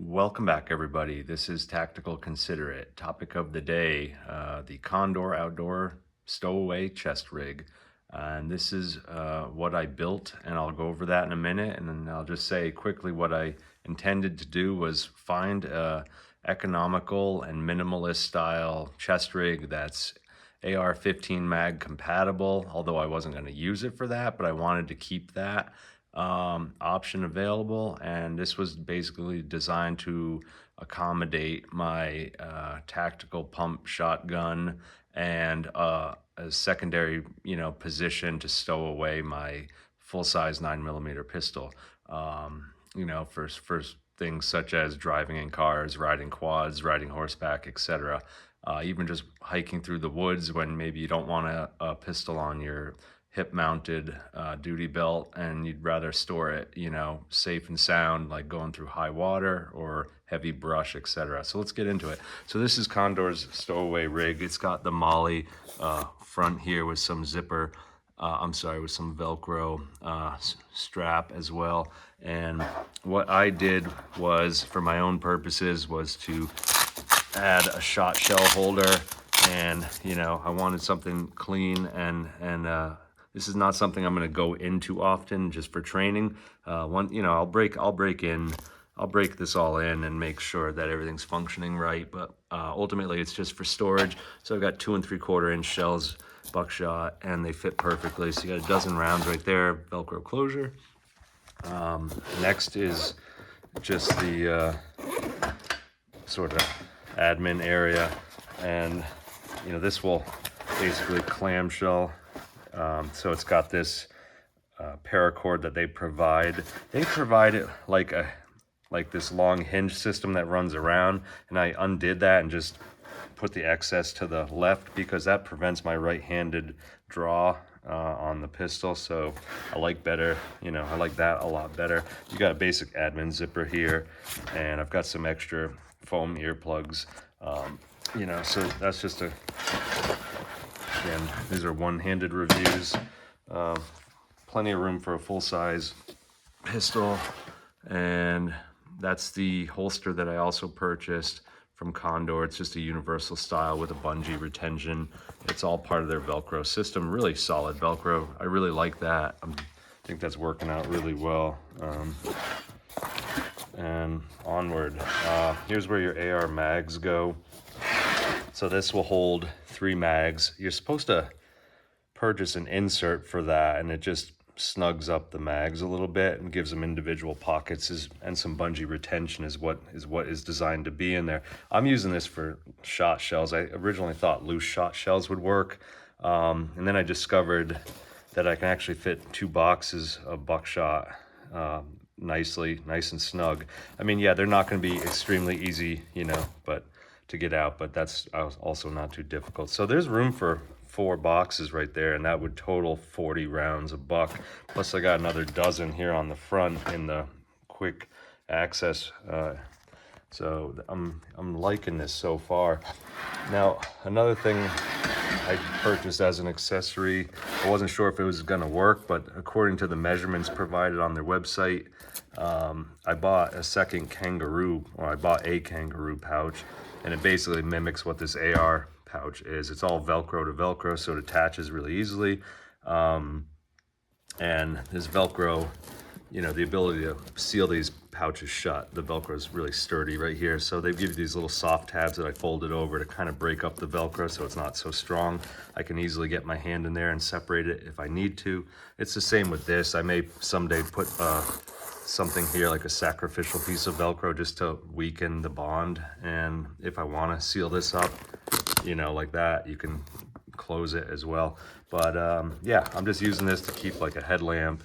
Welcome back, everybody. This is Tactical Considerate. Topic of the day, the Condor Outdoor Stowaway Chest Rig. And this is what I built, and I'll go over that in a minute. And then I'll just say quickly what I intended to do was find a economical and minimalist style chest rig that's AR-15 mag compatible, although I wasn't going to use it for that, but I wanted to keep that option available. And this was basically designed to accommodate my tactical pump shotgun and a secondary, position to stow away my full-size 9mm pistol. For things such as driving in cars, riding quads, riding horseback, etc. Even just hiking through the woods when maybe you don't want a pistol on your hip-mounted duty belt and you'd rather store it, safe and sound, like going through high water or heavy brush, etc. So let's get into it. So this is Condor's Stowaway rig. It's got the Molly front here with some zipper. With some Velcro strap as well. And what I did was, for my own purposes, was to add a shot shell holder. And I wanted something clean, and this is not something I'm going to go into often, just for training. I'll break this all in and make sure that everything's functioning right. But ultimately, it's just for storage. So I've got 2 3/4 inch shells, buckshot, and they fit perfectly. So you got a dozen rounds right there, Velcro closure. Next is just the sort of admin area, and this will basically clamshell. So it's got this paracord that they provide. They provide it like this long hinge system that runs around, and I undid that and just put the excess to the left because that prevents my right-handed draw on the pistol. So I like that a lot better. You got a basic admin zipper here, and I've got some extra foam earplugs. So that's just again, these are one-handed reviews. Plenty of room for a full-size pistol, and that's the holster that I also purchased from Condor. It's just a universal style with a bungee retention. It's all part of their Velcro system. Really solid Velcro. I really like that. I think that's working out really well. And onward. Here's where your AR mags go. So this will hold 3 mags. You're supposed to purchase an insert for that, and it just snugs up the mags a little bit and gives them individual pockets, and some bungee retention is what is designed to be in there. I'm using this for shot shells. I originally thought loose shot shells would work, and then I discovered that I can actually fit 2 boxes of buckshot nice and snug. I mean, yeah, they're not going to be extremely easy, but to get out, but that's also not too difficult. So there's room for 4 boxes right there, and that would total 40 rounds of buck. Plus I got another dozen here on the front in the quick access. So I'm liking this so far. Now, another thing I purchased as an accessory, I wasn't sure if it was gonna work, but according to the measurements provided on their website, I bought a kangaroo pouch, and it basically mimics what this AR pouch is. It's all Velcro to Velcro, so it attaches really easily. And this Velcro, the ability to seal these pouches shut. The Velcro is really sturdy right here. So they give you these little soft tabs that I folded over to kind of break up the Velcro so it's not so strong. I can easily get my hand in there and separate it if I need to. It's the same with this. I may someday put something here like a sacrificial piece of Velcro just to weaken the bond. And if I want to seal this up, like that, you can close it as well. But yeah, I'm just using this to keep like a headlamp,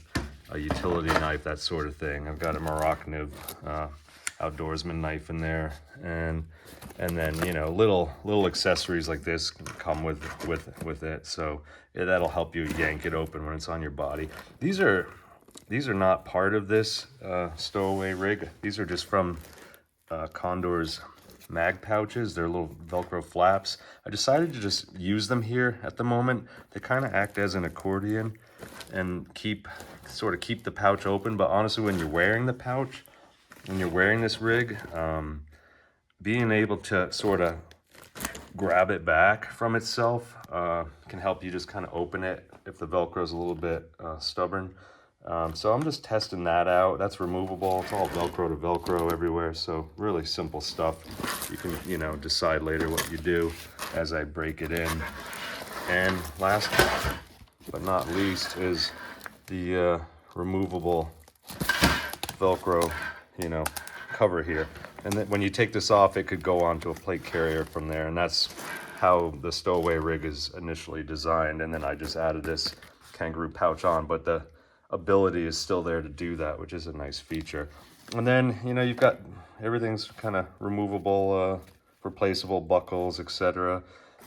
a utility knife, that sort of thing. I've got a Moroccan outdoorsman knife in there, and then little accessories like this come with it. So yeah, that'll help you yank it open when it's on your body. These are not part of this Stowaway rig. These are just from Condor's mag pouches. They're little Velcro flaps. I decided to just use them here at the moment. They kind of act as an accordion and keep the pouch open, but honestly, when you're wearing the pouch, when you're wearing this rig, being able to sort of grab it back from itself can help you just kind of open it if the Velcro is a little bit stubborn. So I'm just testing that out. That's removable. It's all Velcro to Velcro everywhere. So really simple stuff. You can, you know, decide later what you do as I break it in. And last but not least is the removable Velcro, you know, cover here. And then when you take this off, it could go onto a plate carrier from there. And that's how the Stowaway rig is initially designed. And then I just added this kangaroo pouch on, but the ability is still there to do that, which is a nice feature. And then, you know, you've got everything's kind of removable, replaceable buckles, etc.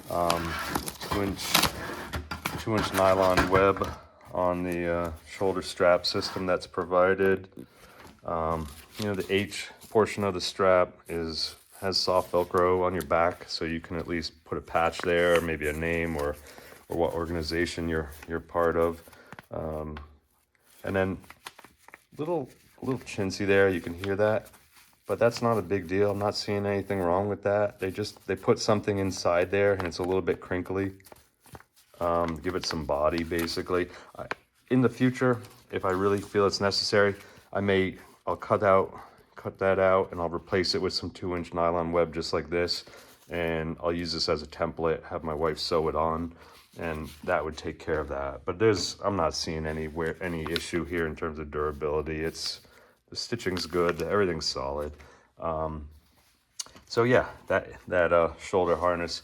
2-inch nylon web on the shoulder strap system that's provided. You know, the H portion of the strap has soft Velcro on your back, so you can at least put a patch there, or maybe a name or what organization you're part of. And then little chintzy there, you can hear that, but that's not a big deal. I'm not seeing anything wrong with that. They put something inside there, and it's a little bit crinkly. Give it some body, basically. In the future, if I really feel it's necessary, I'll cut that out, and I'll replace it with some 2-inch nylon web just like this, and I'll use this as a template, have my wife sew it on, and that would take care of that. But I'm not seeing any issue here in terms of durability. The stitching's good, everything's solid. So yeah, that shoulder harness,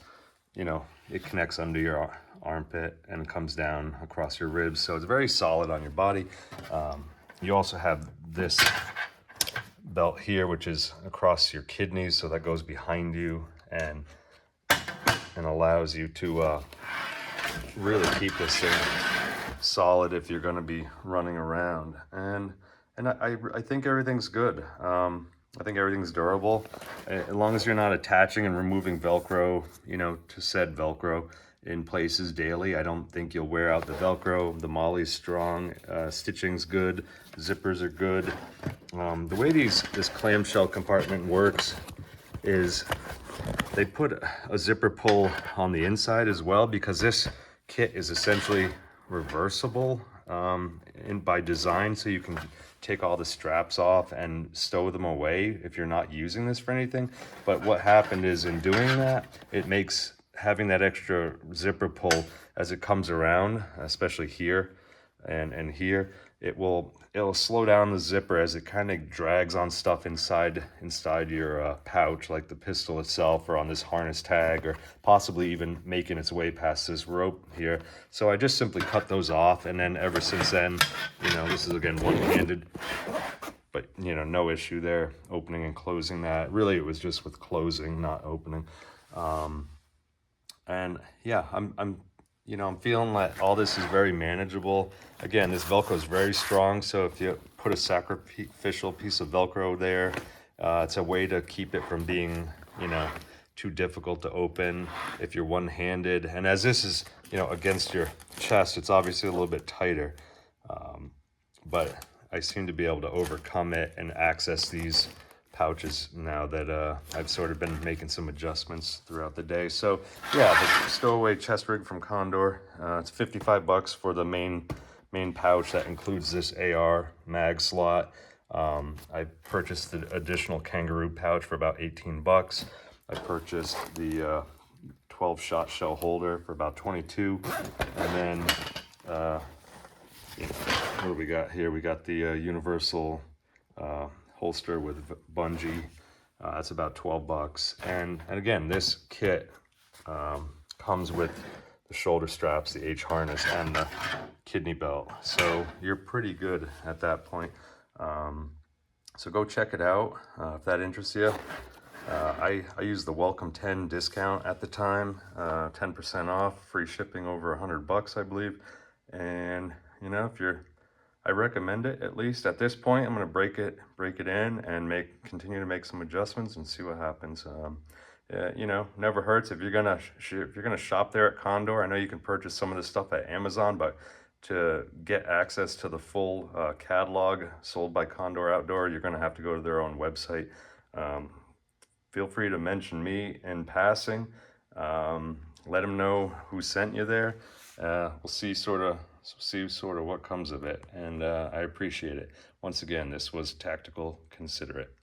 you know, it connects under your armpit and comes down across your ribs, so it's very solid on your body. You also have this belt here, which is across your kidneys, so that goes behind you and allows you to really keep this thing solid if you're going to be running around. And I think everything's good. I think everything's durable, as long as you're not attaching and removing Velcro, you know, to said Velcro in places daily. I don't think you'll wear out the Velcro. The mollie's strong, stitching's good, zippers are good. The way this clamshell compartment works is they put a zipper pull on the inside as well, because this kit is essentially reversible by design, so you can take all the straps off and stow them away if you're not using this for anything. But what happened is, in doing that, it makes having that extra zipper pull as it comes around, especially here and here, it'll slow down the zipper as it kind of drags on stuff inside your pouch, like the pistol itself, or on this harness tag, or possibly even making its way past this rope here. So I just simply cut those off, and then ever since then, you know, this is again one-handed, but you know, no issue there opening and closing that. Really, it was just with closing, not opening. And yeah, I'm feeling like all this is very manageable. Again, this Velcro is very strong, so if you put a sacrificial piece of Velcro there, it's a way to keep it from being, you know, too difficult to open if you're one-handed. And as this is, you know, against your chest, it's obviously a little bit tighter, but I seem to be able to overcome it and access these pouches now that I've sort of been making some adjustments throughout the day. So yeah, the Stowaway chest rig from Condor, it's $55 for the main pouch that includes this AR mag slot. I purchased the additional kangaroo pouch for about $18. I purchased the 12-shot shell holder for about $22, and then what do we got here? We got the universal holster with bungee. That's about $12. And again, this kit comes with the shoulder straps, the H harness, and the kidney belt. So you're pretty good at that point. So go check it out if that interests you. I used the Welcome 10 discount at the time, 10% off, free shipping over $100, I believe. And you know, I recommend it. At least at this point, I'm going to break it in and continue to make some adjustments and see what happens. You know, never hurts if you're gonna shop there at Condor. I know you can purchase some of this stuff at Amazon, but to get access to the full catalog sold by Condor Outdoor, you're going to have to go to their own website. Feel free to mention me in passing. Let them know who sent you there. We'll see sort of what comes of it, and I appreciate it. Once again, this was Tactical Considerate.